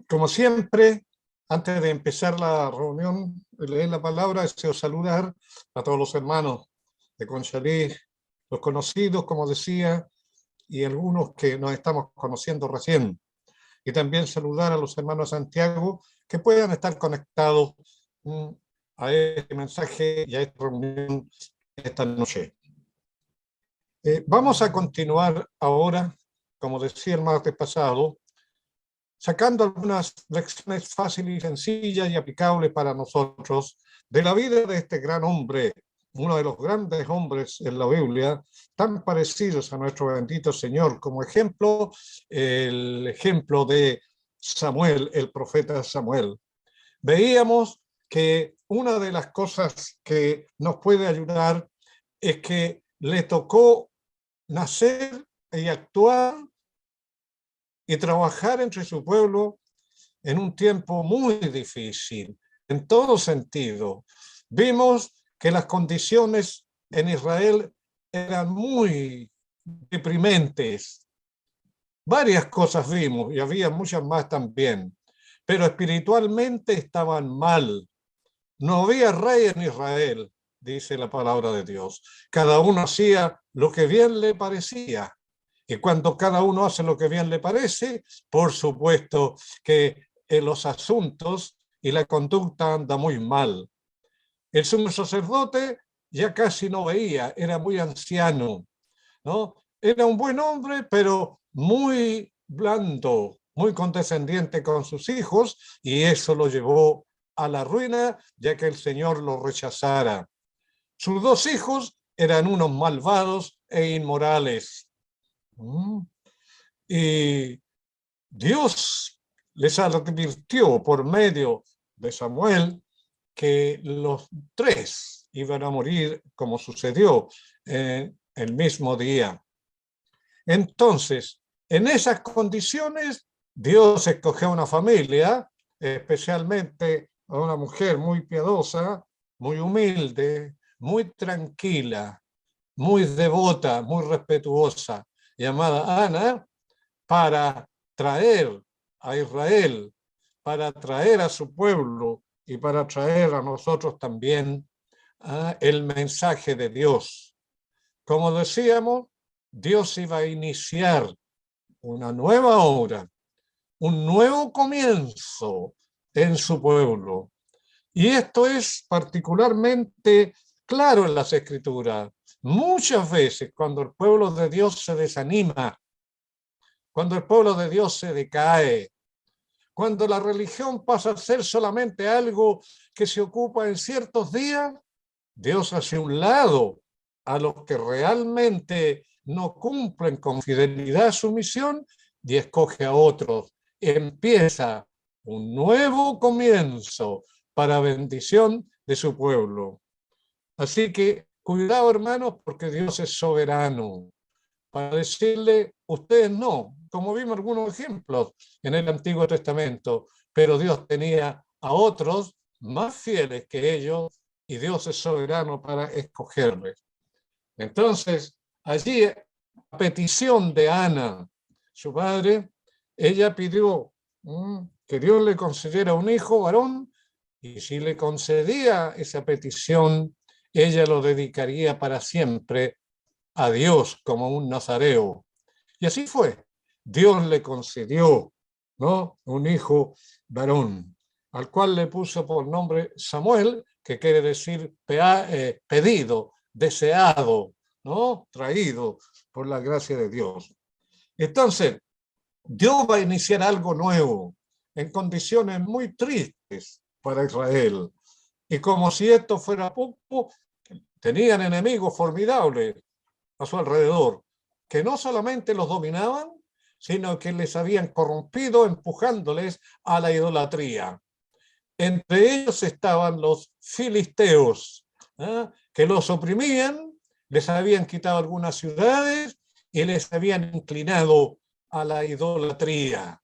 Como siempre, antes de empezar la reunión, de leer la palabra, deseo saludar a todos los hermanos de Conchalí, los conocidos, como decía, y algunos que nos estamos conociendo recién. Y también saludar a los hermanos de Santiago que puedan estar conectados a este mensaje y a esta reunión esta noche. Vamos a continuar ahora, como decía el martes pasado, sacando algunas lecciones fáciles y sencillas y aplicables para nosotros de la vida de este gran hombre, uno de los grandes hombres en la Biblia, tan parecidos a nuestro bendito Señor. Como ejemplo, el ejemplo de Samuel, el profeta Samuel. Veíamos que una de las cosas que nos puede ayudar es que le tocó nacer y actuar y trabajar entre su pueblo en un tiempo muy difícil, en todo sentido. Vimos que las condiciones en Israel eran muy deprimentes. Varias cosas vimos y había muchas más también, pero espiritualmente estaban mal. No había rey en Israel, dice la palabra de Dios. Cada uno hacía lo que bien le parecía. Y cuando cada uno hace lo que bien le parece, por supuesto que los asuntos y la conducta andan muy mal. El sumo sacerdote ya casi no veía, era muy anciano, ¿no? Era un buen hombre, pero muy blando, muy condescendiente con sus hijos, y eso lo llevó a la ruina, ya que el Señor lo rechazara. Sus dos hijos eran unos malvados e inmorales. Y Dios les advirtió por medio de Samuel que los tres iban a morir, como sucedió el mismo día. Entonces, en esas condiciones, Dios escogió una familia, especialmente a una mujer muy piadosa, muy humilde, muy tranquila, muy devota, muy respetuosa, llamada Ana, para traer a Israel, para traer a su pueblo y para traer a nosotros también el mensaje de Dios. Como decíamos, Dios iba a iniciar una nueva obra, un nuevo comienzo en su pueblo. Y esto es particularmente claro en las Escrituras. Muchas veces cuando el pueblo de Dios se desanima, cuando el pueblo de Dios se decae, cuando la religión pasa a ser solamente algo que se ocupa en ciertos días, Dios hace un lado a los que realmente no cumplen con fidelidad su misión y escoge a otros. Empieza un nuevo comienzo para bendición de su pueblo. Así que cuidado, hermanos, porque Dios es soberano. Para decirle, ustedes no, como vimos algunos ejemplos en el Antiguo Testamento, pero Dios tenía a otros más fieles que ellos y Dios es soberano para escogerles. Entonces, allí, a petición de Ana, su madre, ella pidió que Dios le concediera un hijo varón, y si le concedía esa petición, ella lo dedicaría para siempre a Dios como un nazareo. Y así fue. Dios le concedió, ¿no?, un hijo varón, al cual le puso por nombre Samuel, que quiere decir pedido, deseado, ¿no?, traído por la gracia de Dios. Entonces, Dios va a iniciar algo nuevo en condiciones muy tristes para Israel. Y como si esto fuera poco, tenían enemigos formidables a su alrededor, que no solamente los dominaban, sino que les habían corrompido empujándoles a la idolatría. Entre ellos estaban los filisteos, que los oprimían, les habían quitado algunas ciudades y les habían inclinado a la idolatría.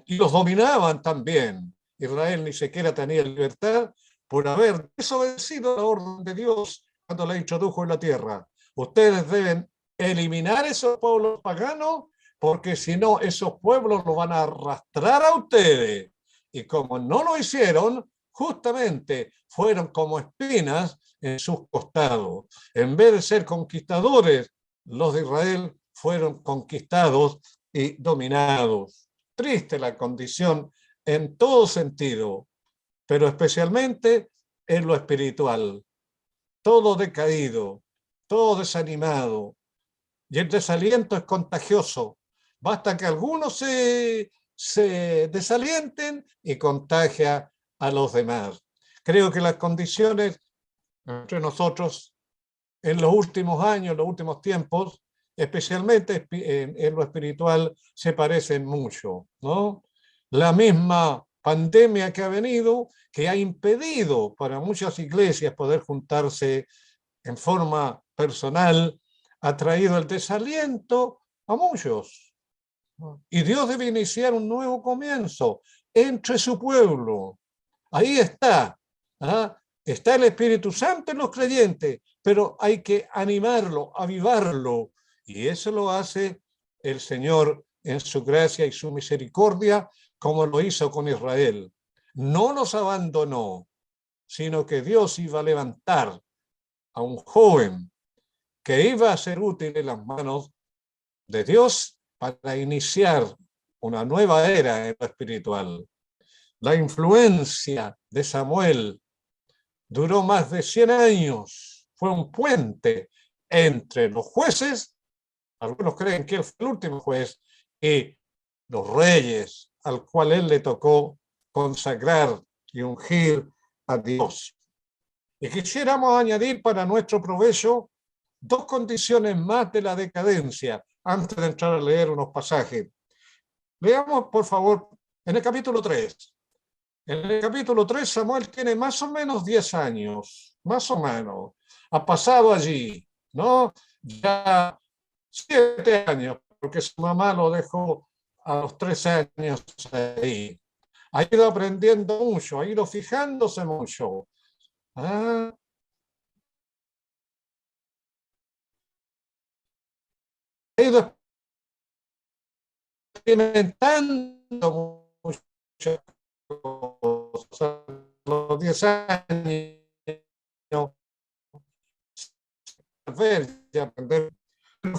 Y los dominaban también. Israel ni siquiera tenía libertad por haber desobedecido la orden de Dios cuando la introdujo en la tierra. Ustedes deben eliminar esos pueblos paganos porque si no, esos pueblos lo van a arrastrar a ustedes. Y como no lo hicieron, justamente fueron como espinas en sus costados. En vez de ser conquistadores, los de Israel fueron conquistados y dominados. Triste la condición en todo sentido, pero especialmente en lo espiritual. Todo decaído, todo desanimado, y el desaliento es contagioso. Basta que algunos se desalienten y contagia a los demás. Creo que las condiciones entre nosotros en los últimos años, en los últimos tiempos, especialmente en lo espiritual, se parecen mucho, ¿no? La misma pandemia que ha venido, que ha impedido para muchas iglesias poder juntarse en forma personal, ha traído el desaliento a muchos. Y Dios debe iniciar un nuevo comienzo entre su pueblo. Ahí está. ¿Ah? Está el Espíritu Santo en los creyentes, pero hay que animarlo, avivarlo. Y eso lo hace el Señor en su gracia y su misericordia, como lo hizo con Israel. No los abandonó, sino que Dios iba a levantar a un joven que iba a ser útil en las manos de Dios para iniciar una nueva era en lo espiritual. La influencia de Samuel duró más de 100 años. Fue un puente entre los jueces, algunos creen que él fue el último juez, y los reyes, al cual él le tocó consagrar y ungir a Dios. Y quisiéramos añadir para nuestro provecho dos condiciones más de la decadencia antes de entrar a leer unos pasajes. Leamos, por favor, en el capítulo 3. En el capítulo 3, Samuel tiene más o menos 10 años, más o menos. Ha pasado allí, ¿no? Ya 7 años, porque su mamá lo dejó a los 13 años ahí. Ha ido aprendiendo mucho, ha ido fijándose mucho. ¿Ah? Ha ido experimentando muchas cosas. A los 10 años, ver y aprender.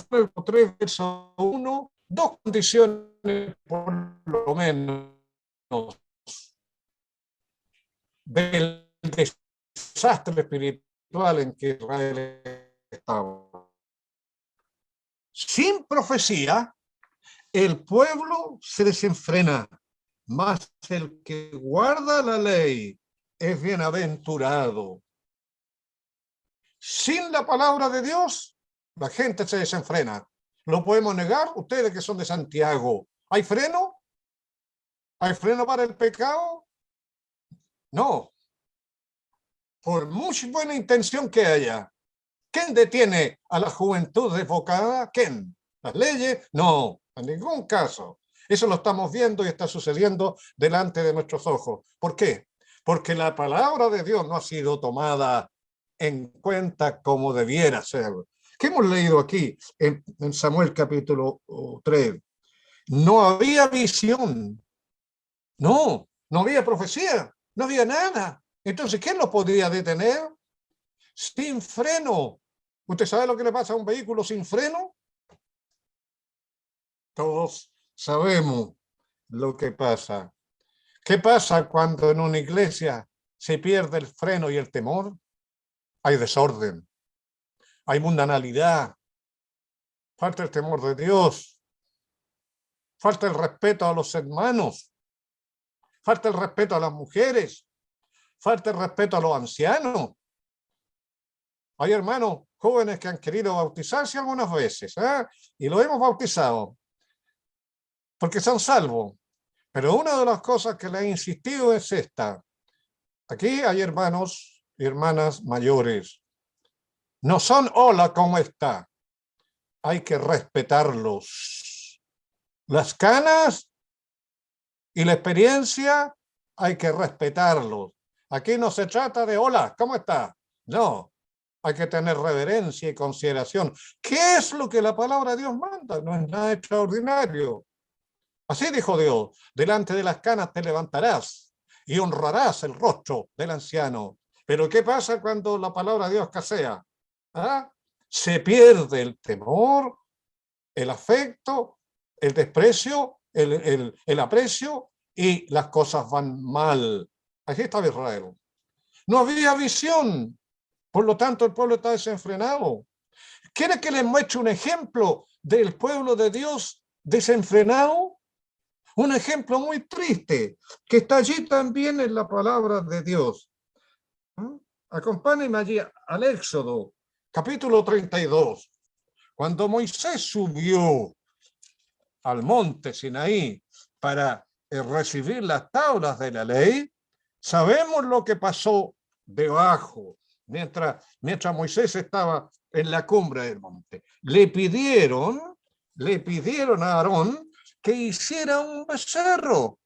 Pero 3, verso 1, dos condiciones por lo menos del desastre espiritual en que Israel estaba. Sin profecía, el pueblo se desenfrena, mas el que guarda la ley es bienaventurado. Sin la palabra de Dios, la gente se desenfrena. ¿Lo podemos negar? Ustedes que son de Santiago, ¿hay freno? ¿Hay freno para el pecado? No. Por mucha buena intención que haya. ¿Quién detiene a la juventud desbocada? ¿Quién? ¿Las leyes? No, en ningún caso. Eso lo estamos viendo y está sucediendo delante de nuestros ojos. ¿Por qué? Porque la palabra de Dios no ha sido tomada en cuenta como debiera ser. ¿Qué hemos leído aquí en Samuel capítulo 3? No había visión, no había profecía, no había nada. Entonces, ¿quién lo podría detener? Sin freno. ¿Usted sabe lo que le pasa a un vehículo sin freno? Todos sabemos lo que pasa. ¿Qué pasa cuando en una iglesia se pierde el freno y el temor? Hay desorden, hay mundanalidad, falta el temor de Dios, falta el respeto a los hermanos, falta el respeto a las mujeres, falta el respeto a los ancianos. Hay hermanos jóvenes que han querido bautizarse algunas veces, y lo hemos bautizado porque son salvos. Pero una de las cosas que le he insistido es esta. Aquí hay hermanos y hermanas mayores. No son hola, ¿cómo está? Hay que respetarlos. Las canas y la experiencia hay que respetarlos. Aquí no se trata de hola, ¿cómo está? No, hay que tener reverencia y consideración. ¿Qué es lo que la palabra de Dios manda? No es nada extraordinario. Así dijo Dios, delante de las canas te levantarás y honrarás el rostro del anciano. Pero ¿qué pasa cuando la palabra de Dios escasea? ¿Ah? Se pierde el temor, el afecto, el desprecio, el aprecio y las cosas van mal. Aquí estaba Israel. No había visión, por lo tanto el pueblo está desenfrenado. ¿Quiere que les muestre un ejemplo del pueblo de Dios desenfrenado? Un ejemplo muy triste, que está allí también en la palabra de Dios. Acompáñenme allí al Éxodo, capítulo 32. Cuando Moisés subió al monte Sinaí para recibir las tablas de la ley, sabemos lo que pasó debajo, mientras Moisés estaba en la cumbre del monte. Le pidieron a Aarón que hiciera un becerro,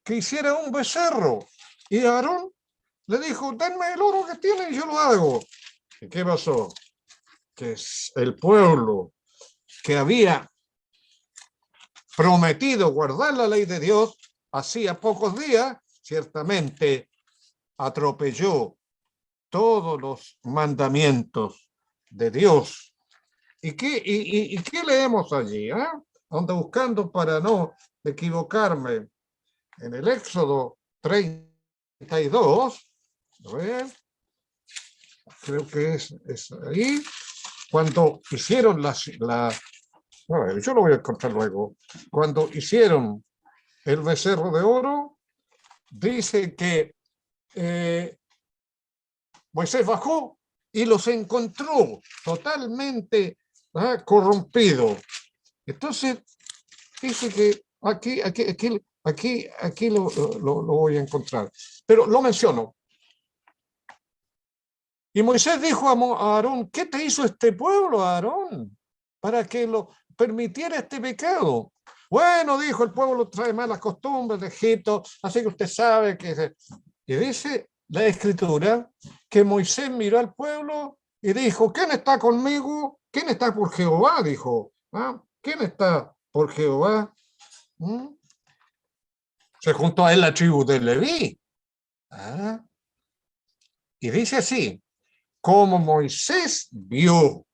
que hiciera un becerro. Y Aarón le dijo, denme el oro que tienen y yo lo hago. ¿Y qué pasó? Que el pueblo que había prometido guardar la ley de Dios, hacía pocos días, ciertamente atropelló todos los mandamientos de Dios. ¿Y qué leemos allí? Ando buscando para no equivocarme. En el Éxodo 32, a ver, creo que es ahí, cuando hicieron a ver, yo lo voy a encontrar luego. Cuando hicieron el becerro de oro, dice que Moisés bajó y los encontró totalmente corrompidos. Entonces, dice que aquí lo voy a encontrar. Pero lo menciono. Y Moisés dijo a Aarón, ¿qué te hizo este pueblo, Aarón? Para que lo permitiera este pecado. Bueno, dijo, el pueblo trae malas costumbres de Egipto, así que usted sabe que... Y dice la Escritura que Moisés miró al pueblo y dijo, ¿quién está conmigo? ¿Quién está por Jehová? Dijo, ¿quién está por Jehová? Se juntó a él la tribu de Leví. Y dice así, como Moisés vio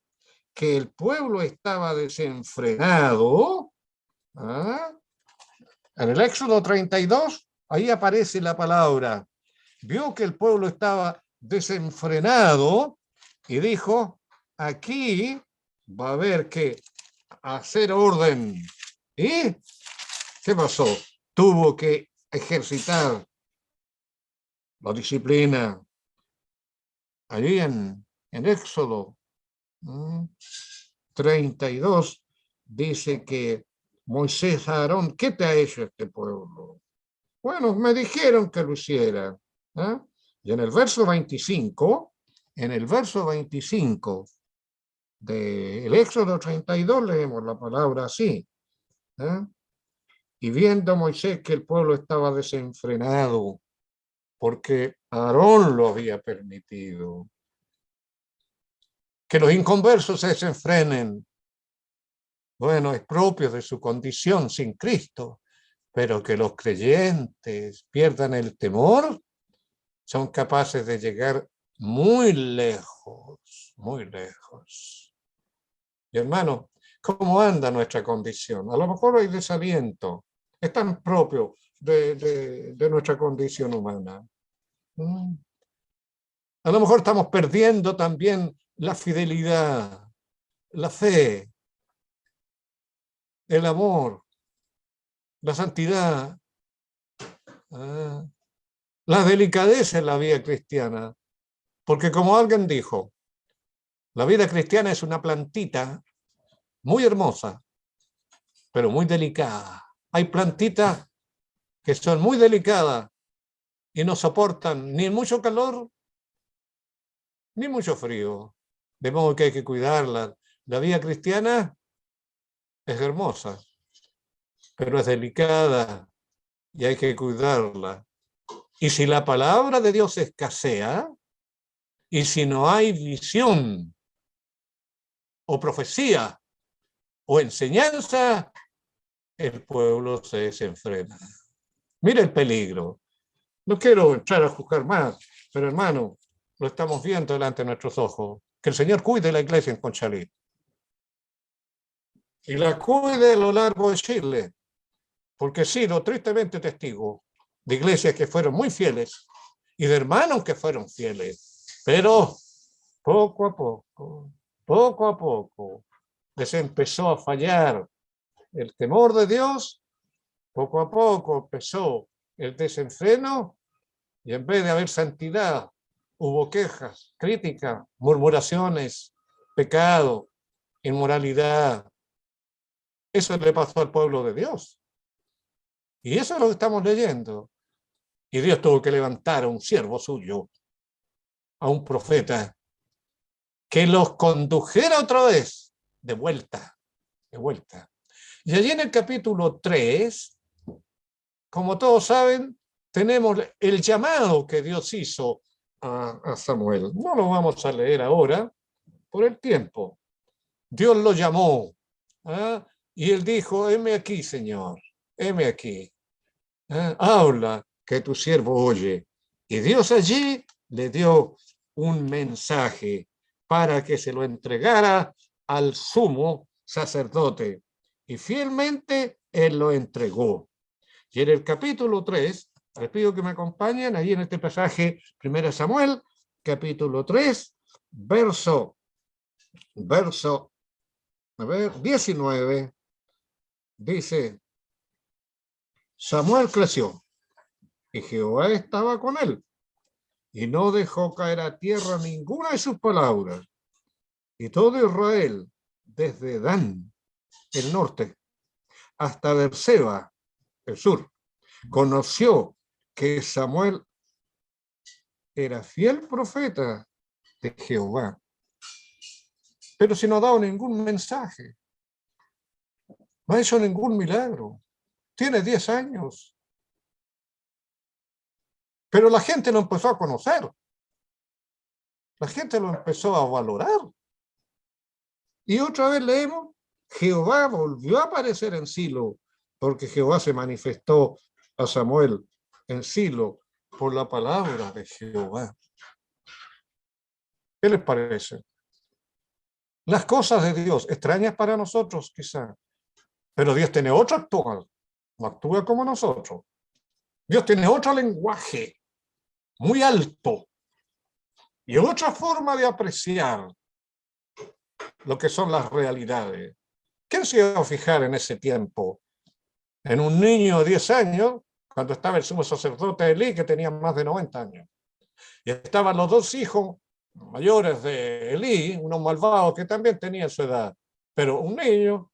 que el pueblo estaba desenfrenado, en el Éxodo 32, ahí aparece la palabra, vio que el pueblo estaba desenfrenado y dijo, aquí va a haber que hacer orden. ¿Y qué pasó? Tuvo que ejercitar la disciplina. Allí en Éxodo 32 dice que Moisés, Aarón, ¿qué te ha hecho este pueblo? Bueno, me dijeron que lo hiciera. Y en el verso 25 del Éxodo 32 leemos la palabra así. Y viendo Moisés que el pueblo estaba desenfrenado, porque Aarón lo había permitido, que los inconversos se desenfrenen. Bueno, es propio de su condición sin Cristo, pero que los creyentes pierdan el temor, son capaces de llegar muy lejos, muy lejos. Y hermano, ¿cómo anda nuestra condición? A lo mejor hay desaliento, es tan propio de nuestra condición humana. A lo mejor estamos perdiendo también la fidelidad, la fe, el amor, la santidad, la delicadeza en la vida cristiana. Porque como alguien dijo, la vida cristiana es una plantita muy hermosa, pero muy delicada. Hay plantitas que son muy delicadas y no soportan ni mucho calor ni mucho frío. De modo que hay que cuidarla. La vida cristiana es hermosa, pero es delicada y hay que cuidarla. Y si la palabra de Dios escasea, Y si no hay visión o profecía o enseñanza, el pueblo se desenfrena. Mira el peligro. No quiero entrar a juzgar más, pero hermano, lo estamos viendo delante de nuestros ojos. Que el Señor cuide la iglesia en Conchalí. Y la cuide a lo largo de Chile, porque he sido tristemente testigo de iglesias que fueron muy fieles y de hermanos que fueron fieles, pero poco a poco, les empezó a fallar el temor de Dios, poco a poco empezó el desenfreno y en vez de haber santidad, hubo quejas, críticas, murmuraciones, pecado, inmoralidad. Eso le pasó al pueblo de Dios. Y eso es lo que estamos leyendo. Y Dios tuvo que levantar a un siervo suyo, a un profeta, que los condujera otra vez, de vuelta, de vuelta. Y allí en el capítulo 3, como todos saben, tenemos el llamado que Dios hizo a Samuel. No lo vamos a leer ahora por el tiempo. Dios lo llamó, ¿ah? Y él dijo, heme aquí, Señor, heme aquí. Habla, que tu siervo oye. Y Dios allí le dio un mensaje para que se lo entregara al sumo sacerdote. Y fielmente él lo entregó. Y en el capítulo 3, les pido que me acompañen ahí en este pasaje, 1 Samuel, capítulo 3, verso 19, dice, Samuel creció y Jehová estaba con él y no dejó caer a tierra ninguna de sus palabras. Y todo Israel, desde Dan, el norte, hasta Berseba, el sur, conoció que Samuel era fiel profeta de Jehová. Pero si no ha dado ningún mensaje, no ha hecho ningún milagro, tiene 10 años. Pero la gente lo empezó a conocer, la gente lo empezó a valorar. Y otra vez leemos, Jehová volvió a aparecer en Silo, porque Jehová se manifestó a Samuel en Silo por la palabra de Jehová. ¿Qué les parece? Las cosas de Dios, extrañas para nosotros quizá, pero Dios tiene otro actual, no actúa como nosotros. Dios tiene otro lenguaje muy alto y otra forma de apreciar lo que son las realidades. ¿Quién se iba a fijar en ese tiempo? En un niño de 10 años, cuando estaba el sumo sacerdote Elí, que tenía más de 90 años. Y estaban los dos hijos mayores de Elí, unos malvados que también tenían su edad. Pero un niño,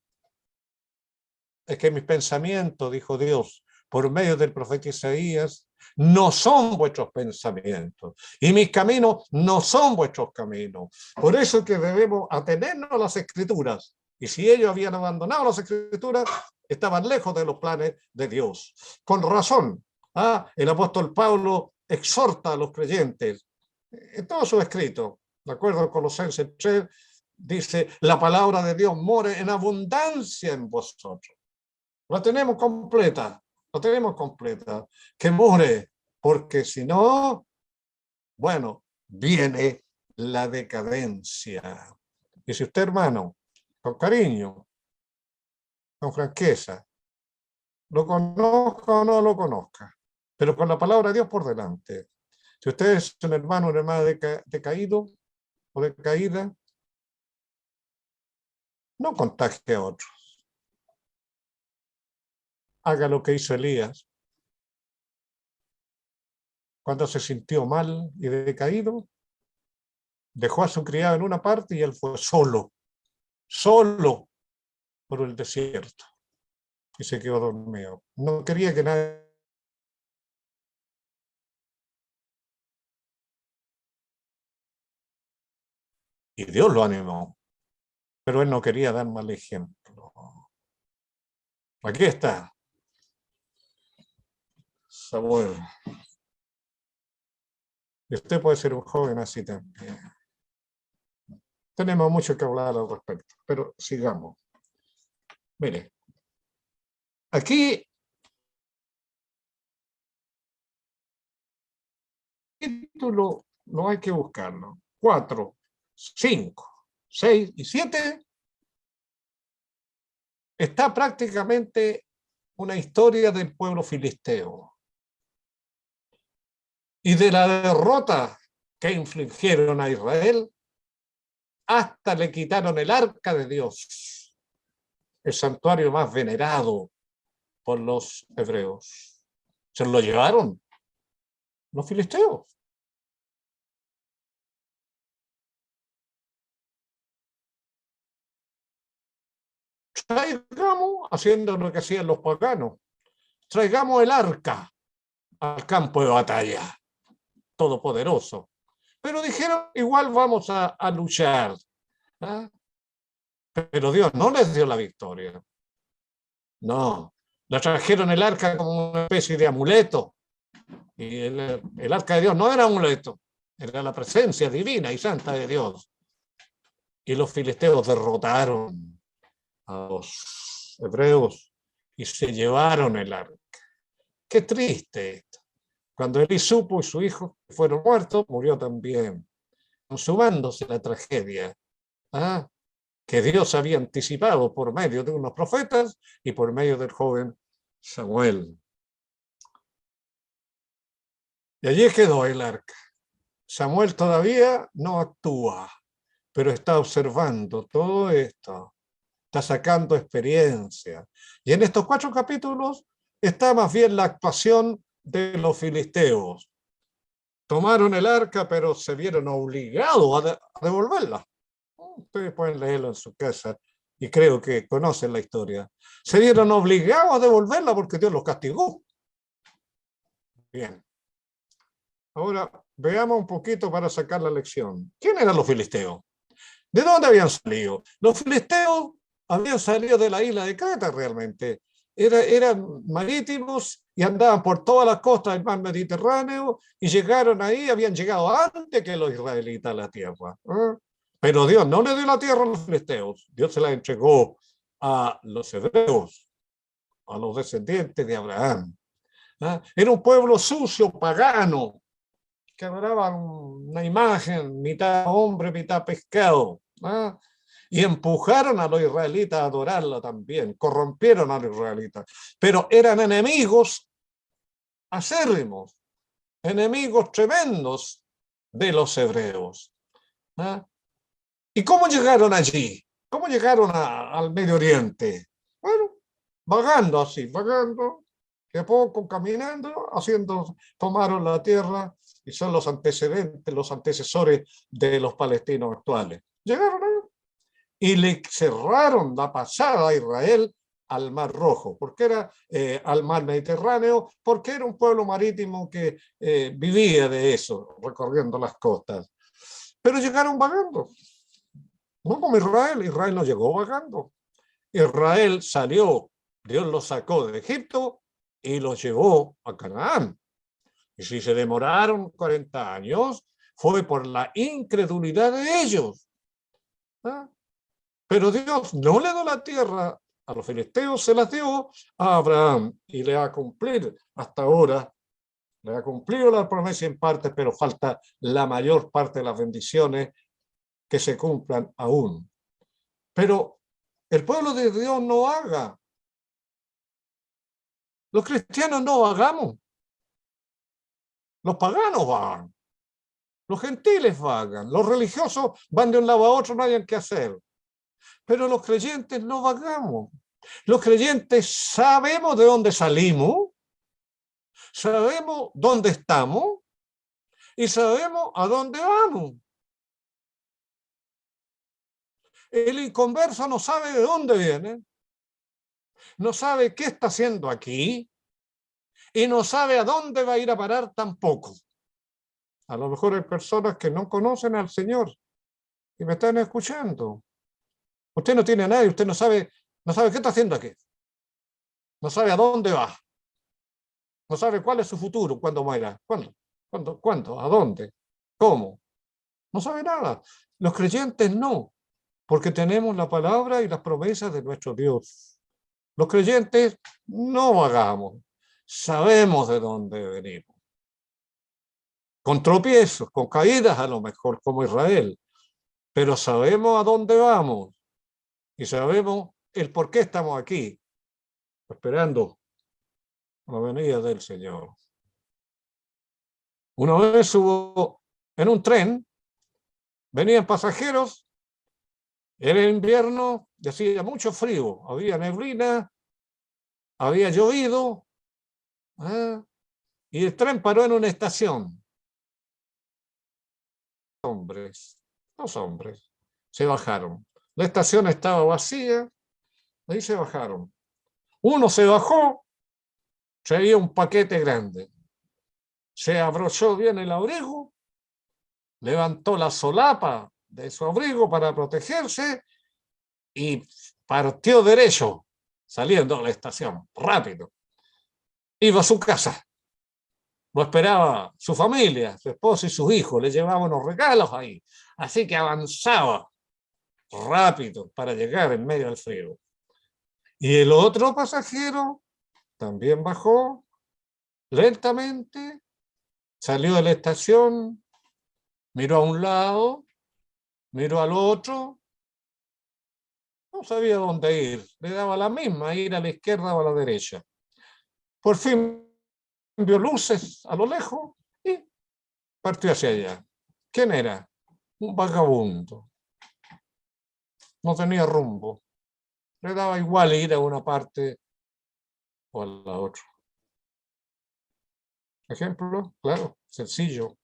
es que mis pensamientos, dijo Dios, por medio del profeta Isaías, no son vuestros pensamientos. Y mis caminos no son vuestros caminos. Por eso que debemos atenernos a las escrituras. Y si ellos habían abandonado las escrituras, estaban lejos de los planes de Dios. Con razón, el apóstol Pablo exhorta a los creyentes en todo su escrito, de acuerdo a Colosenses 3, dice, la palabra de Dios more en abundancia en vosotros. La tenemos completa, la tenemos completa, que more, porque si no, bueno, viene la decadencia. Y si usted, hermano, con cariño, con franqueza, lo conozca o no lo conozca, pero con la palabra de Dios por delante. Si usted es un hermano o una hermana decaído o decaída, no contagie a otros. Haga lo que hizo Elías. Cuando se sintió mal y decaído, dejó a su criado en una parte y él fue solo por el desierto. Y se quedó dormido. No quería que nadie... Y Dios lo animó, pero él no quería dar mal ejemplo. Aquí está Samuel. Y usted puede ser un joven así también. Tenemos mucho que hablar al respecto, pero sigamos. Mire, aquí el título no hay que buscarlo. 4, 5, 6 y 7 está prácticamente una historia del pueblo filisteo y de la derrota que infligieron a Israel hasta le quitaron el arca de Dios, el santuario más venerado por los hebreos. Se lo llevaron los filisteos. Traigamos, haciendo lo que hacían los paganos, traigamos el arca al campo de batalla, todopoderoso. Pero dijeron, igual vamos a luchar. ¿Ah? Pero Dios no les dio la victoria. No, la trajeron el arca como una especie de amuleto. Y el arca de Dios no era amuleto, era la presencia divina y santa de Dios. Y los filisteos derrotaron a los hebreos y se llevaron el arca. Qué triste esto. Cuando Elí supo y su hijo fueron muertos, murió también, consumándose la tragedia. ¿Ah? Que Dios había anticipado por medio de unos profetas y por medio del joven Samuel. Y allí quedó el arca. Samuel todavía no actúa, pero está observando todo esto, está sacando experiencia. Y en estos 4 capítulos está más bien la actuación de los filisteos. Tomaron el arca, pero se vieron obligados a devolverla. Ustedes pueden leerlo en su casa y creo que conocen la historia. Se vieron obligados a devolverla porque Dios los castigó. Bien. Ahora veamos un poquito para sacar la lección. ¿Quién eran los filisteos? ¿De dónde habían salido? Los filisteos habían salido de la isla de Creta realmente. Eran marítimos y andaban por todas las costas del mar Mediterráneo y llegaron ahí, habían llegado antes que los israelitas a la tierra. ¿Eh? Pero Dios no le dio la tierra a los filisteos, Dios se la entregó a los hebreos, a los descendientes de Abraham. ¿Eh? Era un pueblo sucio, pagano, que adoraban una imagen, mitad hombre, mitad pescado. ¿Eh? Y empujaron a los israelitas a adorarla también, corrompieron a los israelitas, pero eran enemigos acérrimos, enemigos tremendos de los hebreos. ¿Ah? ¿Y cómo llegaron allí? ¿Cómo llegaron al Medio Oriente? Bueno, vagando así, vagando, de poco caminando, tomaron la tierra y son los antecedentes, los antecesores de los palestinos actuales. Llegaron ahí y le cerraron la pasada a Israel al Mar Rojo, porque era al mar Mediterráneo, porque era un pueblo marítimo que vivía de eso, recorriendo las costas. Pero llegaron vagando, no como Israel. Israel no llegó vagando. Israel salió, Dios los sacó de Egipto y los llevó a Canaán. Y si se demoraron 40 años, fue por la incredulidad de ellos. ¿Ah? Pero Dios no le dio la tierra a los filisteos, se las dio a Abraham y le ha cumplido hasta ahora. Le ha cumplido la promesa en parte, pero falta la mayor parte de las bendiciones que se cumplan aún. Pero el pueblo de Dios no haga. Los cristianos no hagamos. Los paganos vagan. Los gentiles vagan. Los religiosos van de un lado a otro, no hayan qué hacer. Pero los creyentes no vagamos. Los creyentes sabemos de dónde salimos, sabemos dónde estamos y sabemos a dónde vamos. El inconverso no sabe de dónde viene, no sabe qué está haciendo aquí y no sabe a dónde va a ir a parar tampoco. A lo mejor hay personas que no conocen al Señor y me están escuchando. Usted no tiene a nadie, usted no sabe qué está haciendo aquí. No sabe a dónde va. No sabe cuál es su futuro, cuándo muera. ¿Cuándo? ¿A dónde? ¿Cómo? No sabe nada. Los creyentes no, porque tenemos la palabra y las promesas de nuestro Dios. Los creyentes no vagamos, sabemos de dónde venimos. Con tropiezos, con caídas a lo mejor, como Israel, pero sabemos a dónde vamos y sabemos el por qué estamos aquí, esperando la venida del Señor. Una vez hubo en un tren, venían pasajeros, era invierno y hacía mucho frío, había neblina, había llovido, ¿eh? Y el tren paró en una estación. Dos hombres, se bajaron. La estación estaba vacía, ahí se bajaron. Uno se bajó, traía un paquete grande, se abrochó bien el abrigo, levantó la solapa de su abrigo para protegerse y partió derecho, saliendo de la estación, rápido. Iba a su casa. Lo esperaba su familia, su esposo y sus hijos. Le llevaban los regalos ahí. Así que avanzaba rápido para llegar en medio del frío. Y el otro pasajero también bajó lentamente, salió de la estación, miró a un lado, miró al otro, no sabía dónde ir, le daba la misma, ir a la izquierda o a la derecha. Por fin vio luces a lo lejos y partió hacia allá. ¿Quién era? Un vagabundo. No tenía rumbo. Le daba igual ir a una parte o a la otra. Ejemplo, claro, sencillo.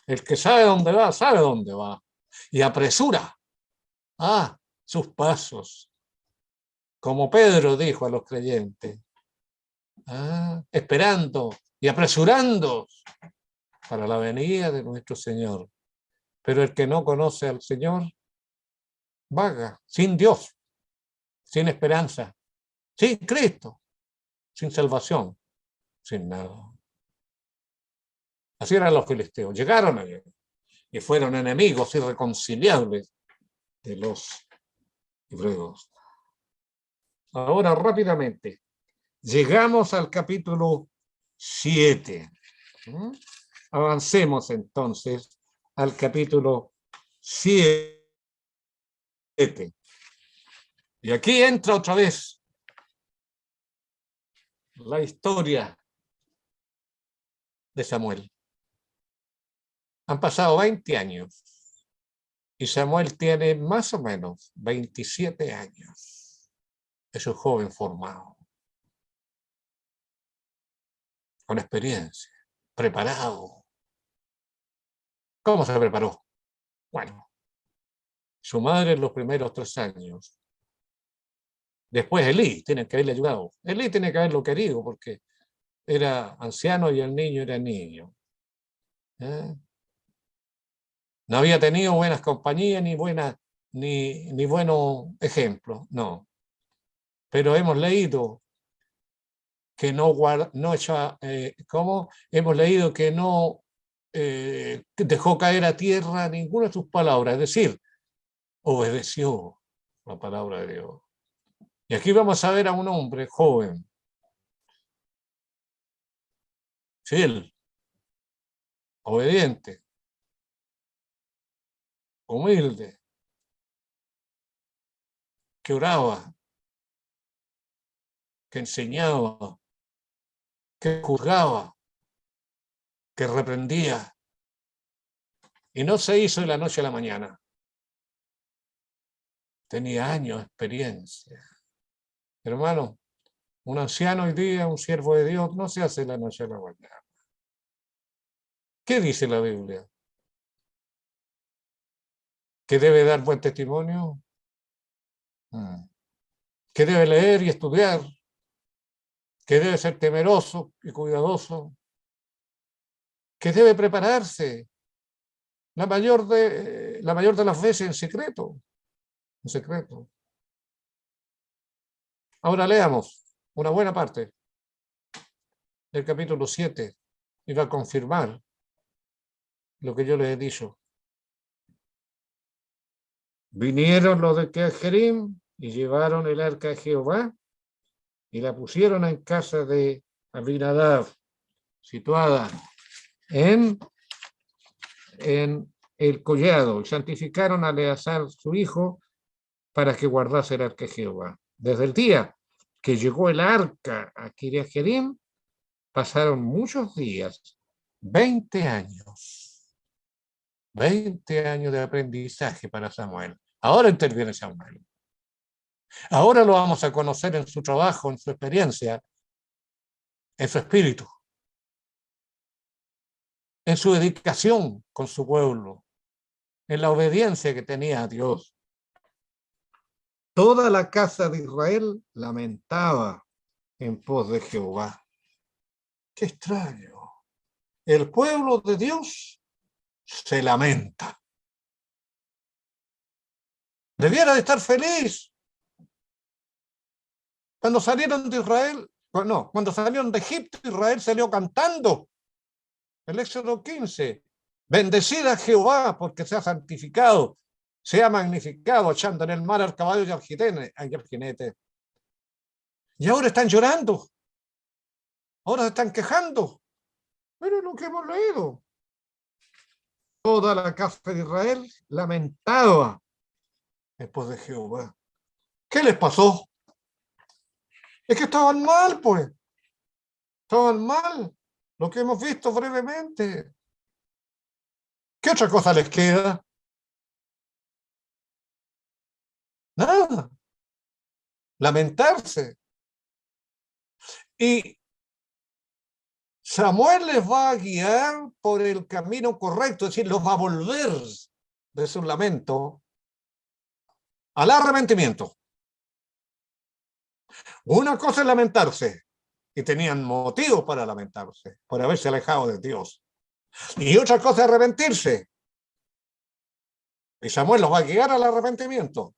El que sabe dónde va, sabe dónde va. Y apresura sus pasos. Como Pedro dijo a los creyentes. Esperando y apresurando para la venida de nuestro Señor. Pero el que no conoce al Señor vaga, sin Dios, sin esperanza, sin Cristo, sin salvación, sin nada. Así eran los filisteos. Llegaron allí y fueron enemigos irreconciliables de los hebreos. Ahora rápidamente, llegamos al capítulo 7. Avancemos entonces al capítulo 7. Y aquí entra otra vez la historia de Samuel. Han pasado 20 años y Samuel tiene más o menos 27 años. Es un joven formado, con experiencia, preparado. ¿Cómo se preparó? Bueno, su madre en los primeros 3 años. Después Elí tiene que haberle ayudado. Elí tiene que haberlo querido porque era anciano y el niño era niño. No había tenido buenas compañías ni buenos ejemplos, no. Pero hemos leído que no echa, ¿cómo? Hemos leído que no dejó caer a tierra ninguna de sus palabras, es decir, obedeció la palabra de Dios. Y aquí vamos a ver a un hombre joven, fiel, obediente, humilde, que oraba, que enseñaba, que juzgaba, que reprendía. Y no se hizo de la noche a la mañana. Tenía años de experiencia. Hermano, un anciano hoy día, un siervo de Dios, no se hace de la noche a la mañana. ¿Qué dice la Biblia? ¿Que debe dar buen testimonio? ¿Que debe leer y estudiar? ¿Que debe ser temeroso y cuidadoso? ¿Que debe prepararse la mayor de las veces en secreto? En secreto. Ahora leamos una buena parte del capítulo 7 y va a confirmar lo que yo les he dicho. Vinieron los de Kejerim y llevaron el arca de Jehová y la pusieron en casa de Abinadab, situada en el collado, y santificaron a Eleazar su hijo para que guardase el arca de Jehová. Desde el día que llegó el arca a Kiriat Jearim, pasaron muchos días, 20 años. 20 años de aprendizaje para Samuel. Ahora interviene Samuel. Ahora lo vamos a conocer en su trabajo, en su experiencia, en su espíritu, en su dedicación con su pueblo, en la obediencia que tenía a Dios. Toda la casa de Israel lamentaba en pos de Jehová. Qué extraño. El pueblo de Dios se lamenta. Debiera de estar feliz. Cuando salieron de Israel, no, cuando salieron de Egipto, Israel salió cantando. El Éxodo 15. Bendecida Jehová porque se ha santificado, se ha magnificado, echando en el mar al caballo y al jinete. Y ahora están llorando. Ahora se están quejando. Pero es lo que hemos leído. Toda la casa de Israel lamentaba después de Jehová. ¿Qué les pasó? Es que estaban mal, pues. Estaban mal. Lo que hemos visto brevemente. ¿Qué otra cosa les queda? Nada. Lamentarse. Y Samuel les va a guiar por el camino correcto, es decir, los va a volver de su lamento al arrepentimiento. Una cosa es lamentarse, y tenían motivos para lamentarse, por haberse alejado de Dios. Y otra cosa es arrepentirse. Y Samuel los va a guiar al arrepentimiento.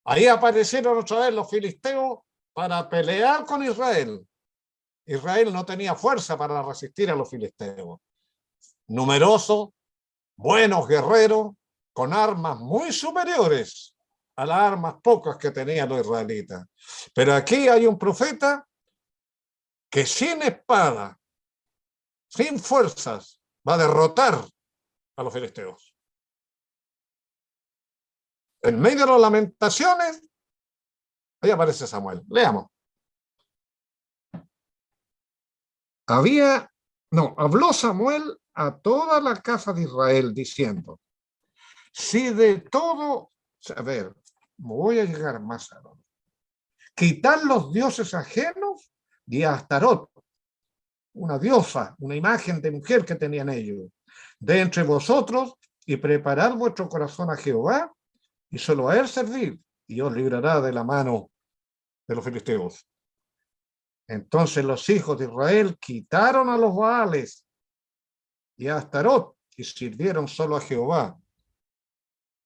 Ahí aparecieron otra vez los filisteos para pelear con Israel. Israel no tenía fuerza para resistir a los filisteos. Numerosos, buenos guerreros, con armas muy superiores a las armas pocas que tenían los israelitas. Pero aquí hay un profeta que sin espada, sin fuerzas, va a derrotar a los filisteos. En medio de las lamentaciones, ahí aparece Samuel. Leamos. Habló Samuel a toda la casa de Israel diciendo, si de todo, a ver, voy a llegar más a donde. Quitar los dioses ajenos de Astarot, una diosa, una imagen de mujer que tenían ellos, de entre vosotros y preparar vuestro corazón a Jehová y solo a él servir y os librará de la mano de los filisteos. Entonces los hijos de Israel quitaron a los Baales y a Astarot y sirvieron solo a Jehová.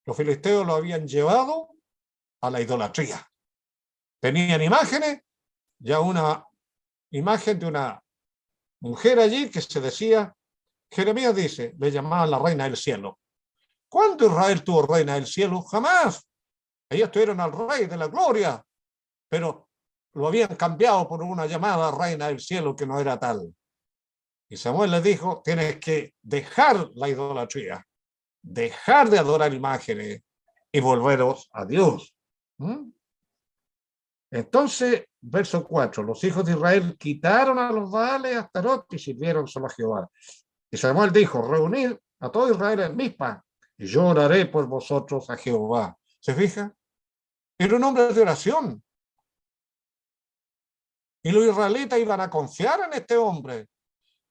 Los filisteos lo habían llevado a la idolatría. Tenían imágenes, ya una imagen de una mujer allí que se decía, Jeremías dice, le llamaban la reina del cielo. ¿Cuándo Israel tuvo reina del cielo? Jamás. Ellos tuvieron al rey de la gloria, pero lo habían cambiado por una llamada reina del cielo que no era tal. Y Samuel les dijo, tienes que dejar la idolatría, dejar de adorar imágenes y volveros a Dios. Entonces, verso 4, los hijos de Israel quitaron a los Baales hasta Astarot y sirvieron solo a Jehová. Y Samuel dijo, reunid a todo Israel en Mizpa y yo oraré por vosotros a Jehová. ¿Se fija? Era un hombre de oración. Y los israelitas iban a confiar en este hombre.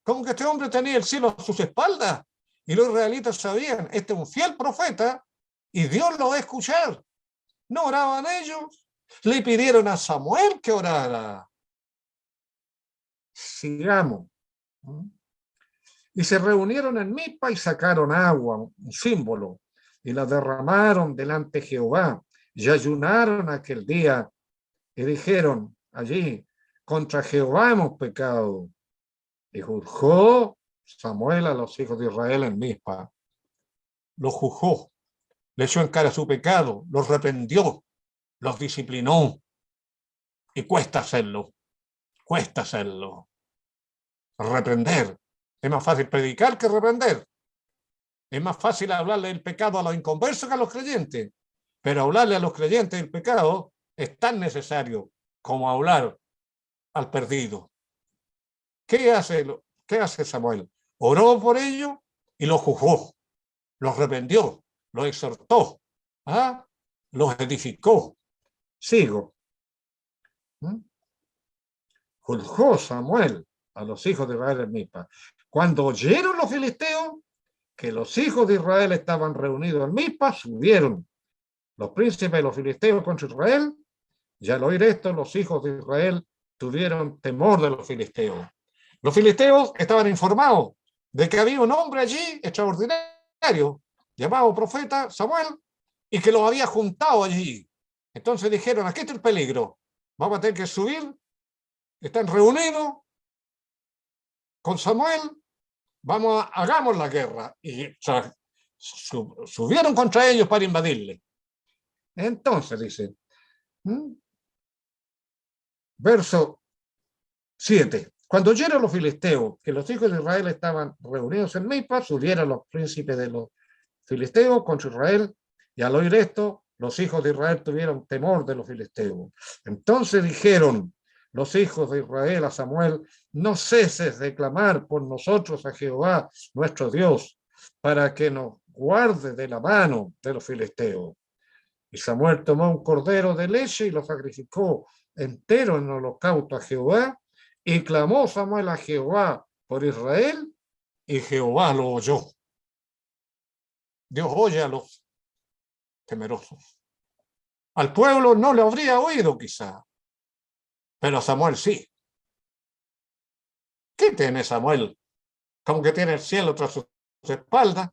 Como que este hombre tenía el cielo a sus espaldas. Y los israelitas sabían, este es un fiel profeta y Dios lo va a escuchar. No oraban ellos. Le pidieron a Samuel que orara. Sigamos. Y se reunieron en Mizpa y sacaron agua, un símbolo, y la derramaron delante de Jehová. Y ayunaron aquel día y dijeron allí, contra Jehová hemos pecado. Y juzgó Samuel a los hijos de Israel en Mizpa. Los juzgó, le echó en cara su pecado, los reprendió, los disciplinó. Y cuesta hacerlo, cuesta hacerlo. Reprender. Es más fácil predicar que reprender. Es más fácil hablarle del pecado a los inconversos que a los creyentes. Pero hablarle a los creyentes del pecado es tan necesario como hablar al perdido. ¿Qué hace Samuel? Oró por ellos y los juzgó, los reprendió, los exhortó, ¿ah? Los edificó. Sigo. Juzgó Samuel a los hijos de Israel en Mizpa. Cuando oyeron los filisteos que los hijos de Israel estaban reunidos en Mizpa, subieron los príncipes de los filisteos contra Israel, y al oír esto, los hijos de Israel tuvieron temor de los filisteos. Los filisteos estaban informados de que había un hombre allí extraordinario, llamado profeta Samuel, y que los había juntado allí. Entonces dijeron, aquí está el peligro, vamos a tener que subir, están reunidos con Samuel, hagamos la guerra. Y subieron contra ellos para invadirle. Entonces dice, verso 7. Cuando oyeron los filisteos que los hijos de Israel estaban reunidos en Mizpa, subieron los príncipes de los filisteos contra Israel, y al oír esto, los hijos de Israel tuvieron temor de los filisteos. Entonces dijeron los hijos de Israel a Samuel, no ceses de clamar por nosotros a Jehová, nuestro Dios, para que nos guarde de la mano de los filisteos. Y Samuel tomó un cordero de leche y lo sacrificó entero en holocausto a Jehová, y clamó Samuel a Jehová por Israel, y Jehová lo oyó. Dios oye a los temerosos. Al pueblo no le habría oído quizá, pero a Samuel sí. ¿Qué tiene Samuel? Como que tiene el cielo tras sus espaldas.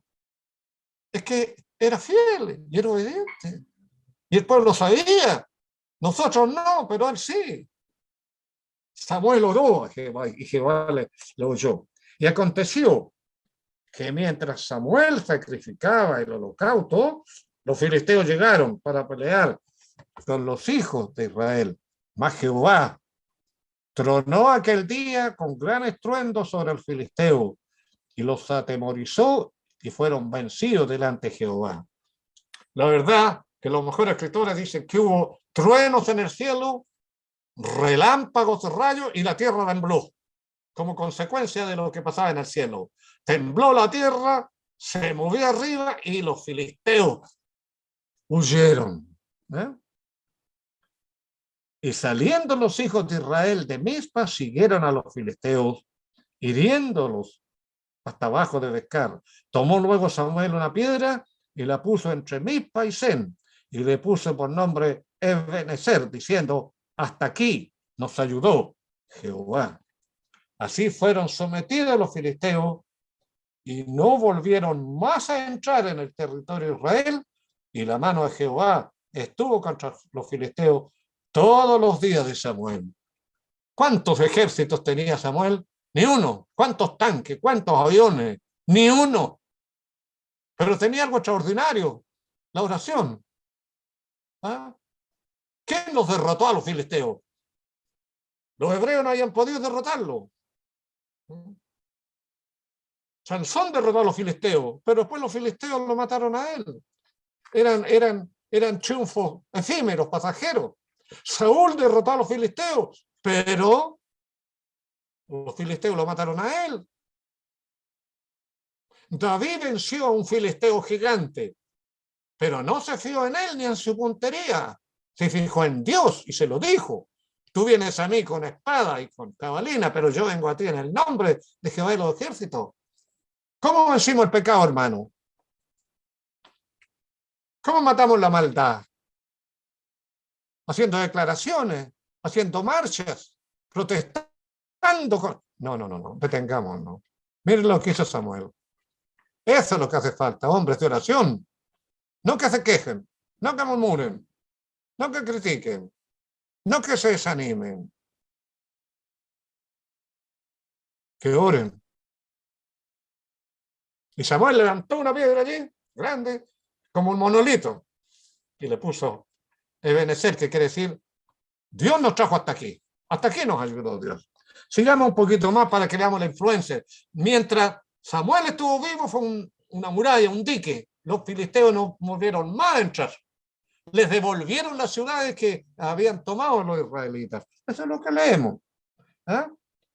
Es que era fiel y era obediente. Y el pueblo sabía. Nosotros no, pero él sí. Samuel oró a Jehová y Jehová le oyó. Y aconteció que mientras Samuel sacrificaba el holocausto, los filisteos llegaron para pelear con los hijos de Israel. Mas Jehová tronó aquel día con gran estruendo sobre el filisteo y los atemorizó y fueron vencidos delante de Jehová. La verdad que los mejores escritores dicen que hubo truenos en el cielo, relámpagos, rayos, y la tierra tembló como consecuencia de lo que pasaba en el cielo. Tembló la tierra, se movió arriba y los filisteos huyeron. Y saliendo los hijos de Israel de Mizpa, siguieron a los filisteos, hiriéndolos hasta abajo de Bescar. Tomó luego Samuel una piedra y la puso entre Mizpa y Sen, y le puso por nombre Ebenezer, diciendo, hasta aquí nos ayudó Jehová. Así fueron sometidos los filisteos y no volvieron más a entrar en el territorio de Israel, y la mano de Jehová estuvo contra los filisteos todos los días de Samuel. ¿Cuántos ejércitos tenía Samuel? Ni uno. ¿Cuántos tanques? ¿Cuántos aviones? Ni uno. Pero tenía algo extraordinario, la oración. ¿Ah? ¿Quién los derrotó a los filisteos? Los hebreos no habían podido derrotarlo. Sansón derrotó a los filisteos, pero después los filisteos lo mataron a él. Eran triunfos efímeros, pasajeros. Saúl derrotó a los filisteos, pero los filisteos lo mataron a él. David venció a un filisteo gigante, pero no se fió en él ni en su puntería. Se fijó en Dios y se lo dijo. Tú vienes a mí con espada y con cabalina, pero yo vengo a ti en el nombre de Jehová de los ejércitos. ¿Cómo vencimos el pecado, hermano? ¿Cómo matamos la maldad? Haciendo declaraciones, haciendo marchas, protestando. No, detengámonos. Miren lo que hizo Samuel. Eso es lo que hace falta, hombres de oración. No que se quejen, no que murmuren, no que critiquen, no que se desanimen. Que oren, Y Samuel levantó una piedra allí, grande, como un monolito, y le puso Ebenezer, que quiere decir, Dios nos trajo hasta aquí. Hasta aquí nos ayudó Dios. Sigamos un poquito más para que veamos la influencia. Mientras Samuel estuvo vivo, fue una muralla, un dique. Los filisteos no volvieron más a entrar. Les devolvieron las ciudades que habían tomado los israelitas. Eso es lo que leemos. ¿Eh?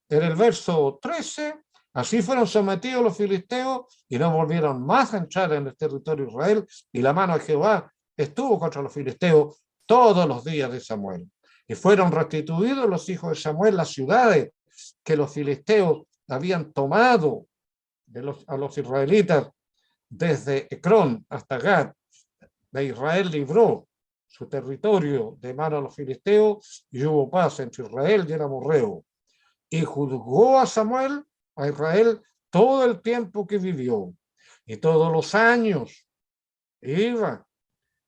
En el verso 13, así fueron sometidos los filisteos y no volvieron más a entrar en el territorio de Israel, y la mano de Jehová estuvo contra los filisteos todos los días de Samuel. Y fueron restituidos los hijos de Samuel las ciudades que los filisteos habían tomado a los israelitas desde Ecrón hasta Gad. De Israel libró su territorio de mano a los filisteos y hubo paz entre Israel y el amorreo. Y juzgó a Samuel, a Israel, todo el tiempo que vivió. Y todos los años iba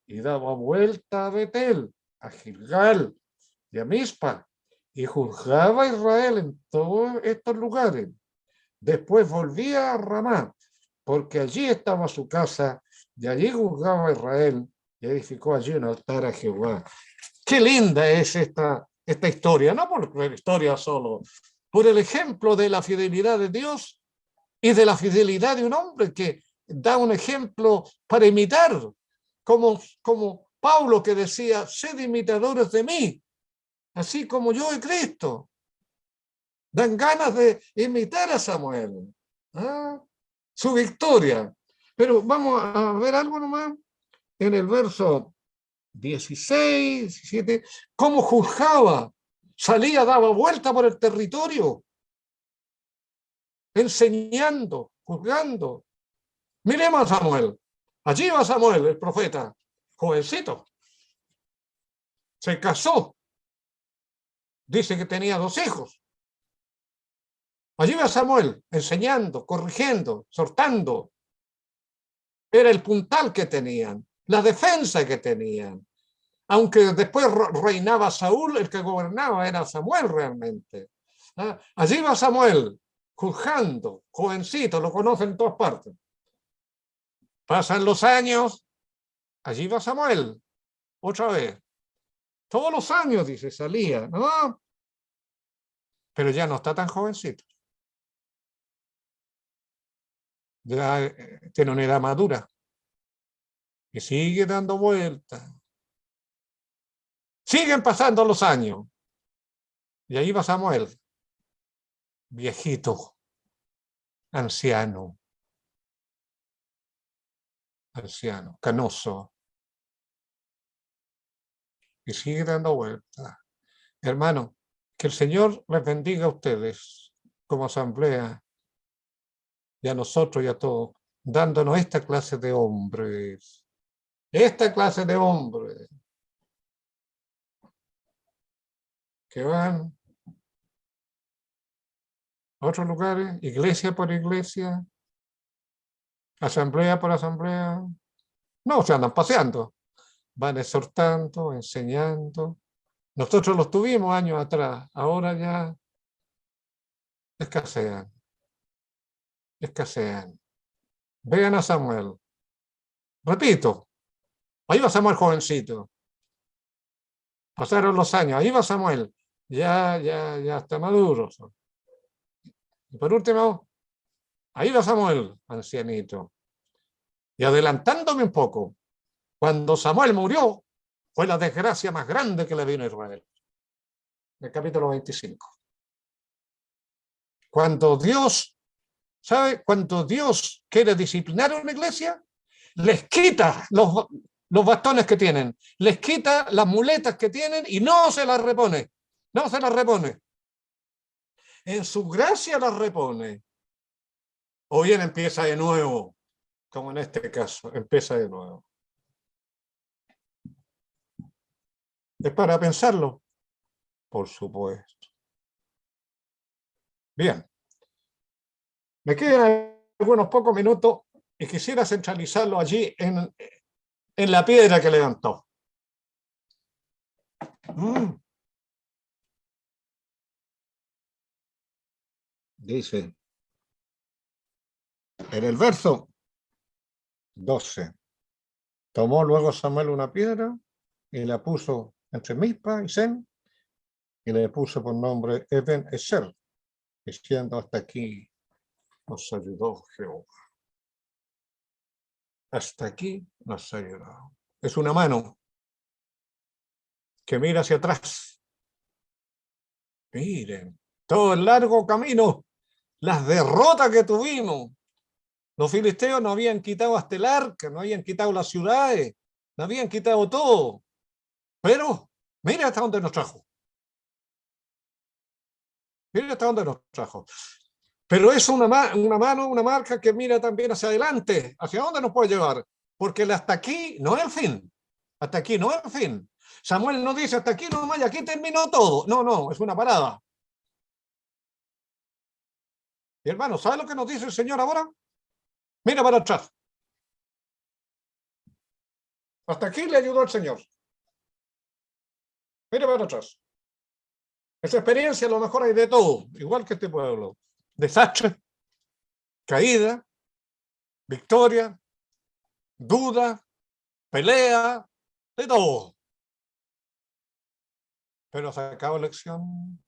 y daba vuelta a Betel, a Gilgal y a Mizpa, y juzgaba a Israel en todos estos lugares. Después volvía a Ramá, porque allí estaba su casa, y allí juzgaba a Israel, y edificó allí un altar a Jehová. Qué linda es esta historia, no por la historia solo, por el ejemplo de la fidelidad de Dios y de la fidelidad de un hombre que da un ejemplo para imitar, como Pablo, que decía, sed imitadores de mí, así como yo de Cristo. Dan ganas de imitar a Samuel, ¿ah? Su victoria. Pero vamos a ver algo nomás en el verso 16, 17, cómo juzgaba, salía, daba vuelta por el territorio, enseñando, juzgando. Miremos a Samuel. Allí va Samuel, el profeta, jovencito. Se casó. Dice que tenía 2 hijos. Allí va Samuel, enseñando, corrigiendo, exhortando. Era el puntal que tenían, la defensa que tenían. Aunque después reinaba Saúl, el que gobernaba era Samuel realmente. ¿Ah? Allí va Samuel, juzgando, jovencito, lo conocen en todas partes. Pasan los años, allí va Samuel, otra vez. Todos los años, dice, salía, ¿no? Pero ya no está tan jovencito. Ya tiene una edad madura. Y sigue dando vueltas. Siguen pasando los años. Y ahí va Samuel, viejito, anciano, canoso. Y sigue dando vueltas. Hermano, que el Señor les bendiga a ustedes como asamblea y a nosotros y a todos, dándonos esta clase de hombres. Esta clase de hombres que van a otros lugares, iglesia por iglesia, asamblea por asamblea. No, se andan paseando, van exhortando, enseñando. Nosotros los tuvimos años atrás, ahora ya escasean, escasean. Vean a Samuel. Repito, ahí va Samuel jovencito. Pasaron los años, ahí va Samuel. Ya está maduro. Y por último, ahí va Samuel, ancianito. Y adelantándome un poco, cuando Samuel murió, fue la desgracia más grande que le vino a Israel. El capítulo 25. Cuando Dios, ¿sabe? Cuando Dios quiere disciplinar a una iglesia, les quita los bastones que tienen, les quita las muletas que tienen y no se las repone. No se las repone. En su gracia las repone. O bien empieza de nuevo, como en este caso, empieza de nuevo. ¿Es para pensarlo? Por supuesto. Bien. Me quedan algunos pocos minutos y quisiera centralizarlo allí en la piedra que levantó. Dice en el verso 12. Tomó luego Samuel una piedra y la puso entre Mizpa y Sen y le puso por nombre Eben Ezer, diciendo: hasta aquí nos ayudó Jehová. Hasta aquí nos ha ayudado. Es una mano que mira hacia atrás. Miren, todo el largo camino, las derrotas que tuvimos. Los filisteos nos habían quitado hasta el arca, nos habían quitado las ciudades, nos habían quitado todo. Pero mira hasta dónde nos trajo. Mira hasta dónde nos trajo. Pero es una mano, una marca que mira también hacia adelante. ¿Hacia dónde nos puede llevar? Porque el hasta aquí no es el fin. Hasta aquí no es el fin. Samuel no dice hasta aquí nomás y aquí terminó todo. No, no, es una parada. Y hermano, ¿sabe lo que nos dice el Señor ahora? Mira para atrás. Hasta aquí le ayudó el Señor. Mira para atrás. Esa experiencia a lo mejor hay de todo, igual que este pueblo. Desastre, caída, victoria, duda, pelea, de todo. Pero sacado lección.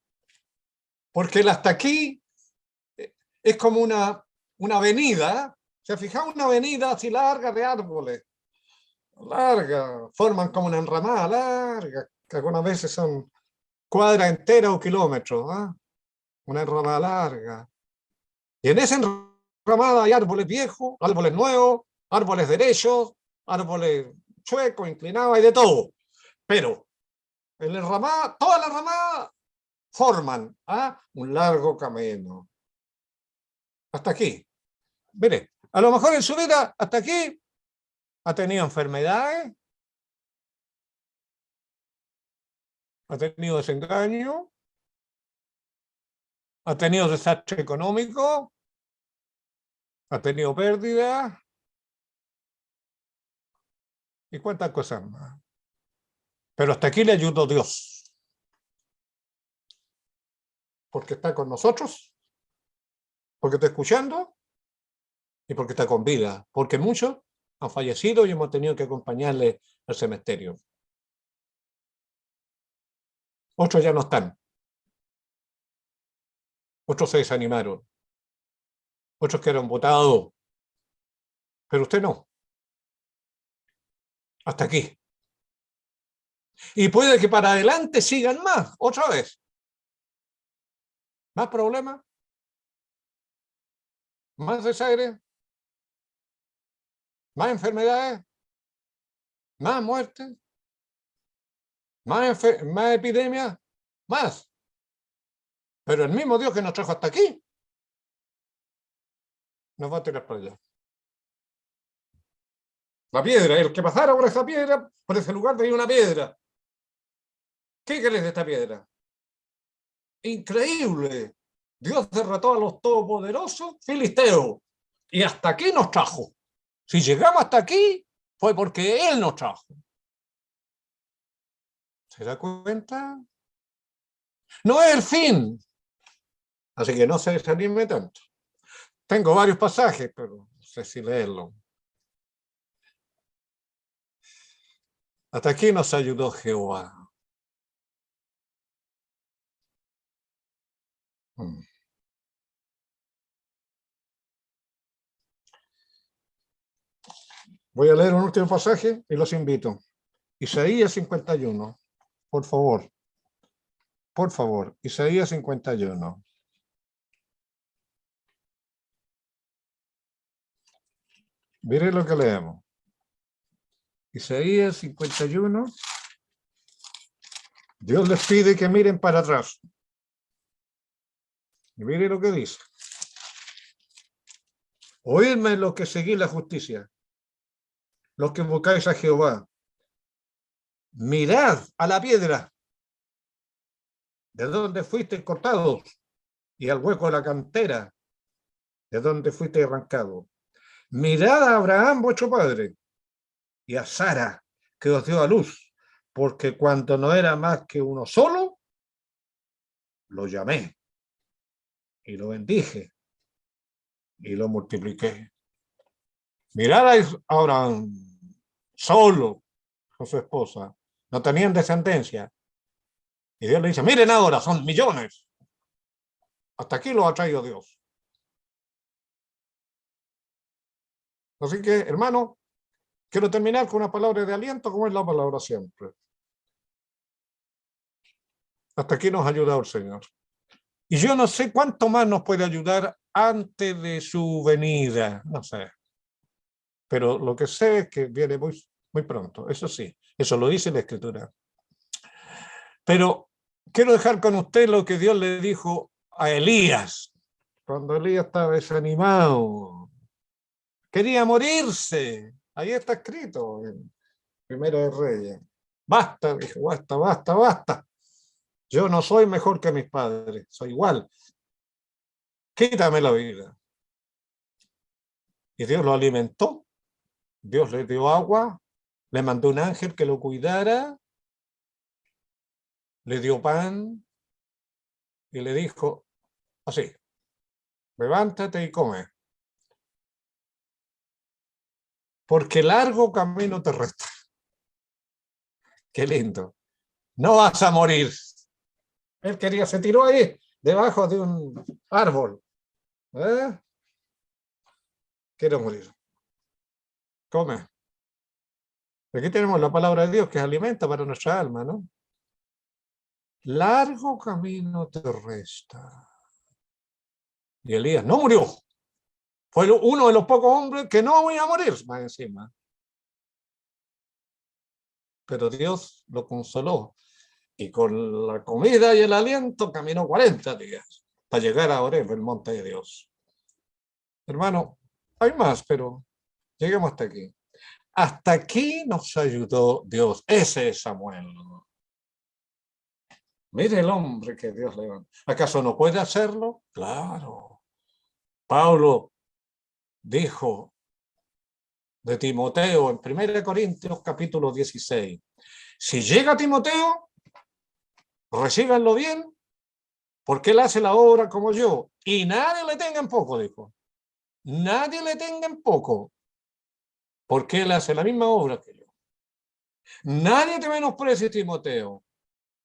Porque el hasta aquí es como una avenida. ¿Se ha fijado? Una avenida así larga de árboles. Larga, forman como una enramada larga, que algunas veces son cuadras enteras o kilómetros. ¿Eh? Una enramada larga. Y en esa enramada hay árboles viejos, árboles nuevos, árboles derechos, árboles chuecos, inclinados, hay de todo. Pero en la enramada, todas las ramadas forman un largo camino. Hasta aquí. Mire, a lo mejor en su vida, hasta aquí, ha tenido enfermedades, ha tenido desengaño, ha tenido desastre económico, ha tenido pérdidas y cuántas cosas más. Pero hasta aquí le ayudó Dios, porque está con nosotros, porque está escuchando y porque está con vida, porque muchos han fallecido y hemos tenido que acompañarle al cementerio. Otros ya no están, otros se desanimaron, otros quedaron botados, pero usted no, hasta aquí. Y puede que para adelante sigan más, otra vez. Más problemas, más desaire, más enfermedades, más muertes, más epidemias, más. Pero el mismo Dios que nos trajo hasta aquí, nos va a tirar para allá. La piedra, el que pasara por esa piedra, por ese lugar tenía una piedra. ¿Qué crees de esta piedra? Increíble. Dios derrotó a los todopoderosos filisteos. Y hasta aquí nos trajo. Si llegamos hasta aquí, fue porque Él nos trajo. ¿Se da cuenta? No es el fin. Así que no se desanime tanto. Tengo varios pasajes, pero no sé si leerlo. Hasta aquí nos ayudó Jehová. Voy a leer un último pasaje y los invito. Isaías 51, por favor. Por favor, Isaías 51. Mire lo que leemos. Isaías 51. Dios les pide que miren para atrás. Y mire lo que dice. Oídme los que seguís la justicia, los que buscáis a Jehová. Mirad a la piedra de donde fuiste cortados y al hueco de la cantera de donde fuiste arrancado. Mirad a Abraham vuestro padre y a Sara que os dio a luz, porque cuando no era más que uno solo, lo llamé y lo bendije y lo multipliqué. Mirar a Abraham solo con su esposa, no tenían descendencia. Y Dios le dice, miren ahora, son millones. Hasta aquí lo ha traído Dios. Así que, hermano, quiero terminar con una palabra de aliento, como es la palabra siempre. Hasta aquí nos ha ayudado el Señor. Y yo no sé cuánto más nos puede ayudar antes de su venida, no sé. Pero lo que sé es que viene muy, muy pronto, eso sí, eso lo dice la Escritura. Pero quiero dejar con usted lo que Dios le dijo a Elías, cuando Elías estaba desanimado, quería morirse. Ahí está escrito en Primero de Reyes. Basta, dijo, basta, basta, basta. Yo no soy mejor que mis padres, soy igual. Quítame la vida. Y Dios lo alimentó, Dios le dio agua, le mandó un ángel que lo cuidara, le dio pan y le dijo así, levántate y come, porque largo camino te resta. Qué lindo. No vas a morir. Él quería, se tiró ahí, debajo de un árbol. Quiero morir. Come. Aquí tenemos la palabra de Dios que es alimento para nuestra alma, ¿no? Largo camino te resta. Y Elías no murió. Fue uno de los pocos hombres que no voy a morir, más encima. Pero Dios lo consoló. Y con la comida y el aliento caminó 40 días para llegar a Oreb, el monte de Dios. Hermano, hay más, pero lleguemos hasta aquí. Hasta aquí nos ayudó Dios. Ese es Samuel. Mire el hombre que Dios levanta. ¿Acaso no puede hacerlo? Claro. Pablo dijo de Timoteo en 1 Corintios capítulo 16. Si llega Timoteo, recíbanlo bien, porque él hace la obra como yo. Y nadie le tenga en poco, dijo. Nadie le tenga en poco, porque él hace la misma obra que yo. Nadie te menosprecie, Timoteo.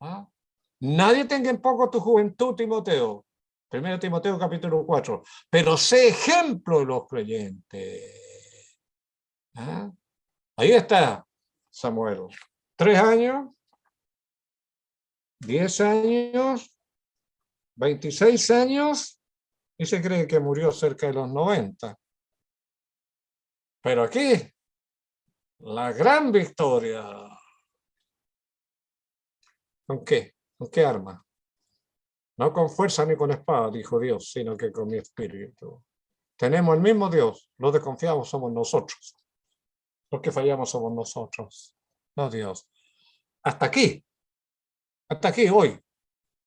¿Ah? Nadie tenga en poco tu juventud, Timoteo. 1 Timoteo capítulo 4. Pero sé ejemplo de los creyentes. ¿Ah? Ahí está Samuel. 3 años, 10 años, 26 años, y se cree que murió cerca de los 90. Pero aquí, la gran victoria. ¿Con qué? ¿Con qué arma? No con fuerza ni con espada, dijo Dios, sino que con mi espíritu. Tenemos el mismo Dios. Los desconfiados somos nosotros. Los que fallamos somos nosotros, no Dios. Hasta aquí hoy.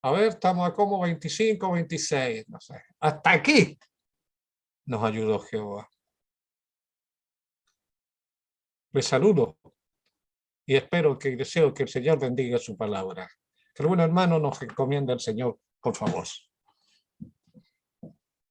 A ver, estamos a como 25, 26, no sé. Hasta aquí nos ayudó Jehová. Les saludo y espero que deseo que el Señor bendiga su palabra. Que el buen hermano nos encomienda al Señor, por favor.